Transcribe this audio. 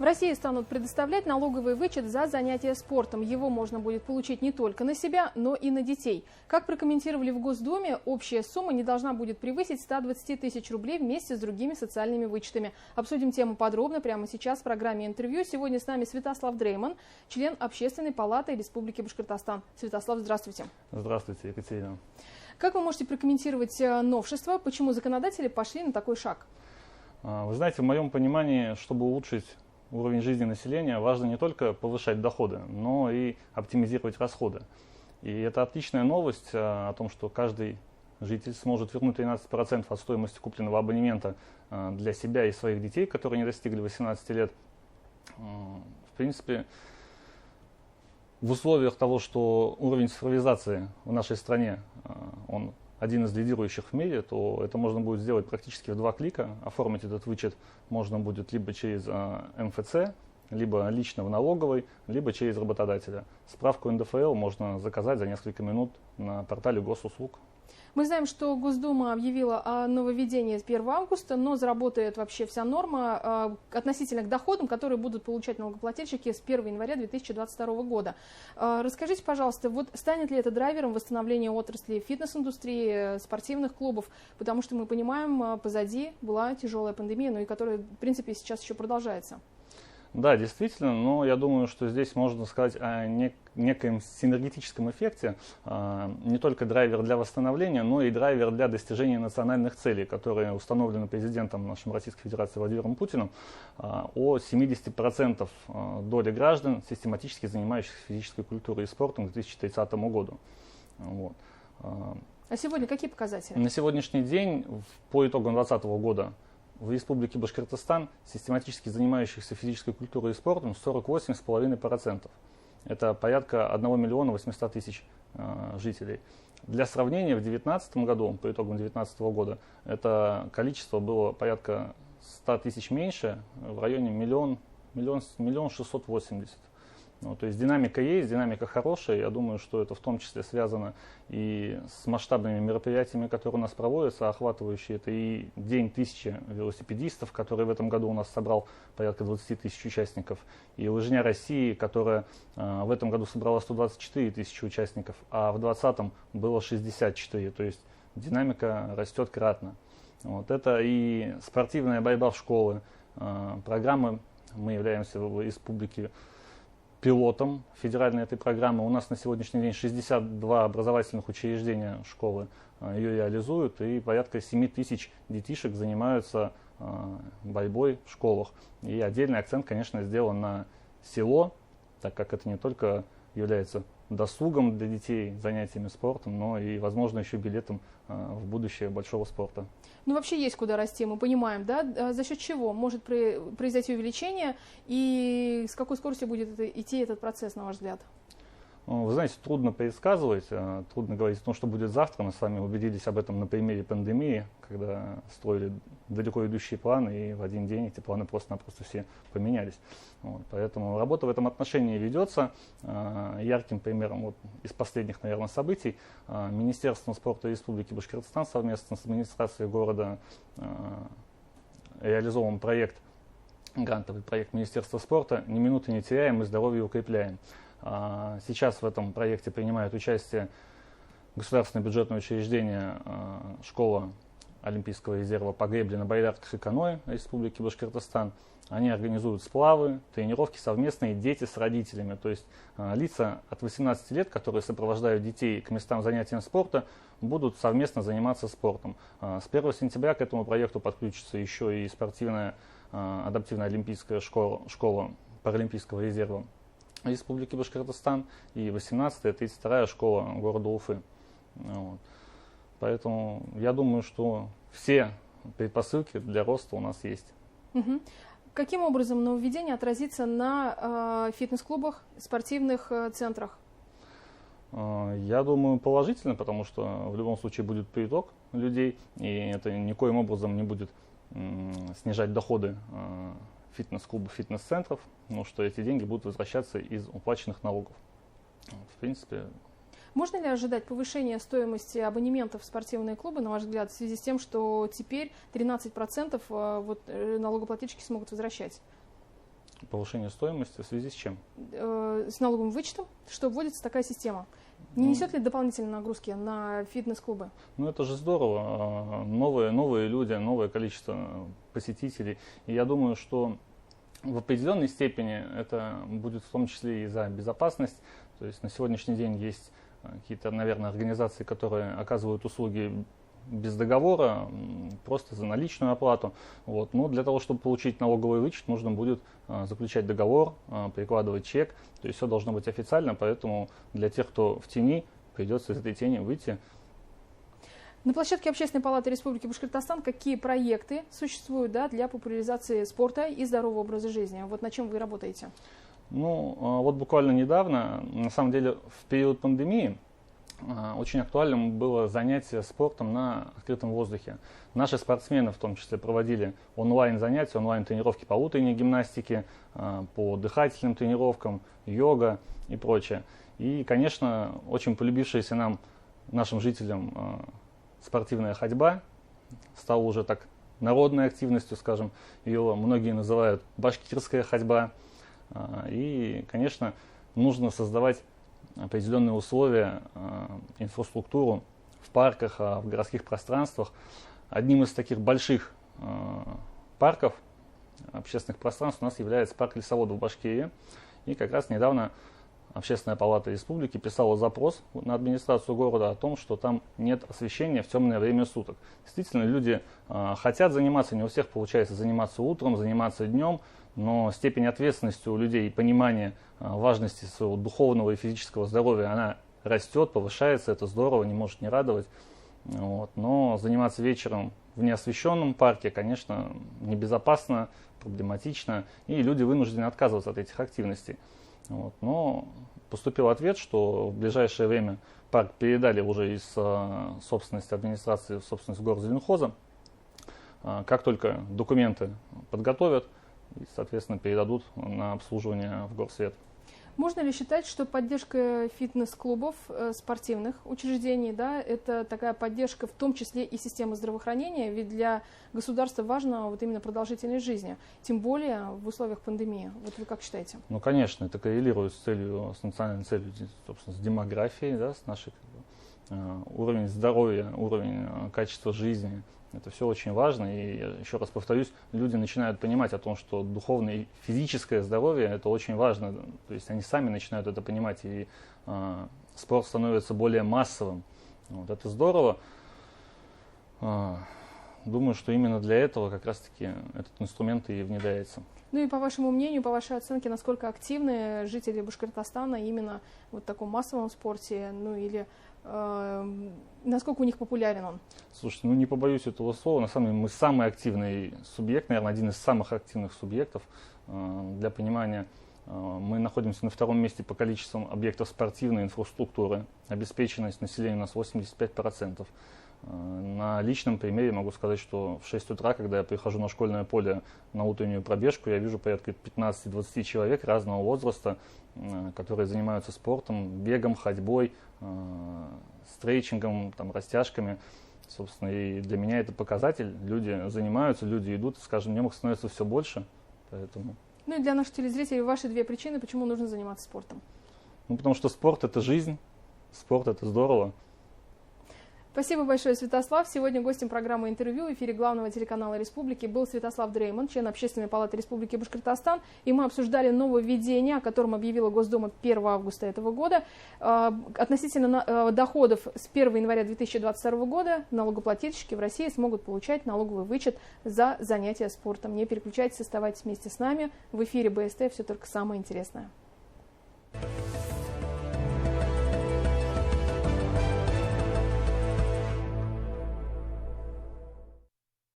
России станут предоставлять налоговый вычет за занятия спортом. Его можно будет получить не только на себя, но и на детей. Как прокомментировали в Госдуме, общая сумма не должна будет превысить 120 тысяч рублей вместе с другими социальными вычетами. Обсудим тему подробно прямо сейчас в программе «Интервью». Сегодня с нами Святослав Дрейман, член Общественной палаты Республики Башкортостан. Святослав, здравствуйте. Здравствуйте, Екатерина. Как вы можете прокомментировать новшество? Почему законодатели пошли на такой шаг? Вы знаете, в моем понимании, чтобы улучшить уровень жизни населения, важно не только повышать доходы, но и оптимизировать расходы. И это отличная новость о том, что каждый житель сможет вернуть 13% от стоимости купленного абонемента для себя и своих детей, которые не достигли 18 лет. В принципе, в условиях того, что уровень цифровизации в нашей стране, он один из лидирующих в мире, то это можно будет сделать практически в 2 клика. Оформить этот вычет можно будет либо через МФЦ, либо лично в налоговой, либо через работодателя. Справку НДФЛ можно заказать за несколько минут на портале госуслуг. Мы знаем, что Госдума объявила о нововведении с 1 августа, но заработает вообще вся норма относительно к доходам, которые будут получать налогоплательщики с 1 января 2022 года. Расскажите, пожалуйста, вот станет ли это драйвером восстановления отрасли фитнес-индустрии, спортивных клубов, потому что мы понимаем, позади была тяжелая пандемия, но и которая, в принципе, сейчас еще продолжается. Да, действительно, но я думаю, что здесь можно сказать о некоем синергетическом эффекте, не только драйвер для восстановления, но и драйвер для достижения национальных целей, которые установлены президентом нашей Российской Федерации Владимиром Путиным, о 70% доли граждан, систематически занимающихся физической культурой и спортом к 2030 году. Вот. А сегодня какие показатели? На сегодняшний день, по итогам 2020 года, в Республике Башкортостан систематически занимающихся физической культурой и спортом 48,5%. Это порядка 1 миллиона 800 тысяч жителей. Для сравнения, в 2019 году, по итогам 2019 года, это количество было порядка 100 тысяч меньше, в районе 1 680 000. Ну, то есть динамика есть, динамика хорошая. Я думаю, что это в том числе связано и с масштабными мероприятиями, которые у нас проводятся, охватывающие это и День 1000 велосипедистов, который в этом году у нас собрал порядка 20 тысяч участников, и Лыжня России, которая в этом году собрала 124 тысячи участников, а в 2020 было 64. То есть динамика растет кратно. Вот это и спортивная борьба в школы, программы. Мы являемся в республике пилотом федеральной этой программы. У нас на сегодняшний день 62 образовательных учреждения школы ее реализуют, и порядка 7 тысяч детишек занимаются борьбой в школах. И отдельный акцент, конечно, сделан на село, так как это не только является досугом для детей, занятиями спортом, но и, возможно, еще билетом в будущее большого спорта. Ну, вообще есть куда расти, мы понимаем, да? За счет чего может произойти увеличение и с какой скоростью будет идти этот процесс, на ваш взгляд? Вы знаете, трудно предсказывать, трудно говорить о том, что будет завтра. Мы с вами убедились об этом на примере пандемии, когда строили далеко идущие планы, и в один день эти планы просто-напросто все поменялись. Вот, поэтому работа в этом отношении ведется. Ярким примером вот, из последних, наверное, событий Министерство спорта Республики Башкортостан совместно с администрацией города реализован проект, грантовый проект Министерства спорта «Ни минуты не теряем, мы здоровье укрепляем». Сейчас в этом проекте принимают участие государственное бюджетное учреждение школа Олимпийского резерва по гребле на байдарках и каноэ Республики Башкортостан. Они организуют сплавы, тренировки совместные, дети с родителями. То есть лица от 18 лет, которые сопровождают детей к местам занятия спорта, будут совместно заниматься спортом. С 1 сентября к этому проекту подключится еще и спортивная адаптивная олимпийская школа Паралимпийского резерва Республики Башкортостан, и 18-я, 32-я школа города Уфы. Вот. Поэтому я думаю, что все предпосылки для роста у нас есть. Угу. Каким образом нововведение отразится на фитнес-клубах, спортивных центрах? Я думаю, положительно, потому что в любом случае будет приток людей, и это никоим образом не будет снижать доходы фитнес-клубов, фитнес-центров, но что эти деньги будут возвращаться из уплаченных налогов. В принципе. Можно ли ожидать повышения стоимости абонементов в спортивные клубы, на ваш взгляд, в связи с тем, что теперь 13% налогоплательщики смогут возвращать? Повышение стоимости в связи с чем? С налоговым вычетом, что вводится такая система. Не несет ли дополнительные нагрузки на фитнес-клубы? Ну это же здорово. Новые люди, новое количество посетителей. И я думаю, что в определенной степени это будет в том числе и за безопасность. То есть на сегодняшний день есть какие-то, наверное, организации, которые оказывают услуги без договора, просто за наличную оплату. Вот. Но для того, чтобы получить налоговый вычет, нужно будет заключать договор, прикладывать чек. То есть все должно быть официально, поэтому для тех, кто в тени, придется из этой тени выйти. На площадке Общественной палаты Республики Башкортостан какие проекты существуют, да, для популяризации спорта и здорового образа жизни? Вот на чем вы работаете? Ну, вот буквально недавно, на самом деле в период пандемии, очень актуальным было занятие спортом на открытом воздухе. Наши спортсмены в том числе проводили онлайн-занятия, онлайн-тренировки по утренней гимнастике, по дыхательным тренировкам, йога и прочее. И, конечно, очень полюбившаяся нашим жителям спортивная ходьба стала уже так народной активностью, скажем. Ее многие называют башкирская ходьба. И, конечно, нужно создавать определенные условия, инфраструктуру в парках, в городских пространствах. Одним из таких больших парков, общественных пространств у нас является парк лесоводов в Башкирии. И как раз недавно Общественная палата республики писала запрос на администрацию города о том, что там нет освещения в темное время суток. Действительно, люди хотят заниматься, не у всех получается заниматься утром, заниматься днем, но степень ответственности у людей и понимание важности своего духовного и физического здоровья, она растет, повышается, это здорово, не может не радовать. Вот. Но заниматься вечером в неосвещенном парке, конечно, небезопасно, проблематично, и люди вынуждены отказываться от этих активностей. Вот. Но поступил ответ, что в ближайшее время парк передали уже из собственности администрации в собственность Горзеленхоза. Как только документы подготовят, и, соответственно, передадут на обслуживание в Горсвет. Можно ли считать, что поддержка фитнес-клубов, спортивных учреждений, да, это такая поддержка в том числе и системы здравоохранения, ведь для государства важна вот именно продолжительность жизни, тем более в условиях пандемии. Вот вы как считаете? Ну, конечно, это коррелирует с национальной целью, собственно, с демографией, да, с нашей уровень здоровья, уровень качества жизни. Это все очень важно, и еще раз повторюсь, люди начинают понимать о том, что духовное и физическое здоровье – это очень важно. То есть они сами начинают это понимать, и спорт становится более массовым. Вот, это здорово. Думаю, что именно для этого как раз-таки этот инструмент и внедряется. Ну и по вашему мнению, по вашей оценке, насколько активны жители Башкортостана именно в таком массовом спорте, ну или насколько у них популярен он? Слушайте, ну не побоюсь этого слова, на самом деле мы самый активный субъект, наверное, один из самых активных субъектов. Для понимания, мы находимся на втором месте по количеству объектов спортивной инфраструктуры. Обеспеченность населения у нас 85%. На личном примере могу сказать, что в 6 утра, когда я прихожу на школьное поле на утреннюю пробежку, я вижу порядка 15-20 человек разного возраста, которые занимаются спортом, бегом, ходьбой, стрейчингом, там, растяжками. Собственно, и для меня это показатель. Люди занимаются, люди идут, и с каждым днем их становится все больше. Поэтому... Ну и для наших телезрителей ваши две причины, почему нужно заниматься спортом. Ну, потому что спорт – это жизнь, спорт – это здорово. Спасибо большое, Святослав. Сегодня гостем программы «Интервью» в эфире главного телеканала Республики был Святослав Дрейман, член Общественной палаты Республики Башкортостан. И мы обсуждали нововведение, о котором объявила Госдума 1 августа этого года. Относительно доходов с 1 января 2022 года налогоплательщики в России смогут получать налоговый вычет за занятия спортом. Не переключайтесь, оставайтесь вместе с нами. В эфире БСТ все только самое интересное.